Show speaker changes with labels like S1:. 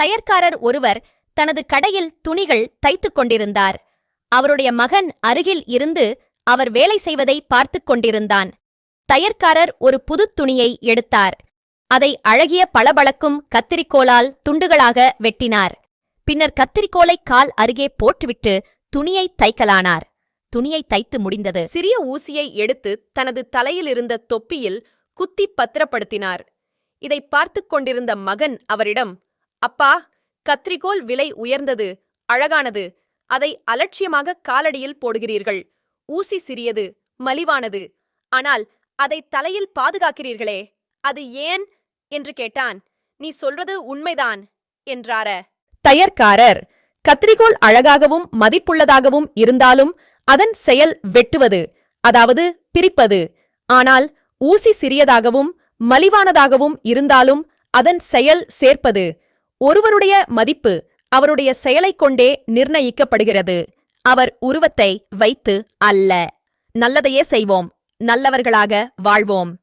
S1: தையற்காரர் ஒருவர் தனது கடையில் துணிகள் தைத்துக் கொண்டிருந்தார். அவருடைய மகன் அருகில் இருந்து அவர் வேலை செய்வதை பார்த்துக் கொண்டிருந்தான். தையற்காரர் ஒரு புதுத் துணியை எடுத்தார். அதை அழகிய பளபளக்கும் கத்திரிக்கோலால் துண்டுகளாக வெட்டினார். பின்னர் கத்திரிக்கோலை கால் அருகே போட்டுவிட்டு துணியை தைக்கலானார். துணியை தைத்து முடிந்தது.
S2: சிறிய ஊசியை எடுத்து தனது தலையிலிருந்த தொப்பியில் குத்தி பத்திரப்படுத்தினார். இதை பார்த்துக் கொண்டிருந்த மகன் அவரிடம், அப்பா, கத்திரிக்கோல் விலை உயர்ந்தது, அழகானது. அதை அலட்சியமாக காலடியில் போடுகிறீர்கள். ஊசி சிறியது, மலிவானது. ஆனால் அதை தலையில் பாதுகாக்கிறீர்களே, அது ஏன் என்று கேட்டான். நீ சொல்றது உண்மைதான் என்றார.
S3: தையற்காரர், கத்திரிக்கோல் அழகாகவும் மதிப்புள்ளதாகவும் இருந்தாலும் அதன் செயல் வெட்டுவது, அதாவது பிரிப்பது. ஆனால் ஊசி சிறியதாகவும் மலிவானதாகவும் இருந்தாலும் அதன் செயல் சேர்ப்பது. ஒருவருடைய மதிப்பு அவருடைய செயலைக் கொண்டே நிர்ணயிக்கப்படுகிறது, அவர் உருவத்தை வைத்து அல்ல. நல்லதையே செய்வோம், நல்லவர்களாக வாழ்வோம்.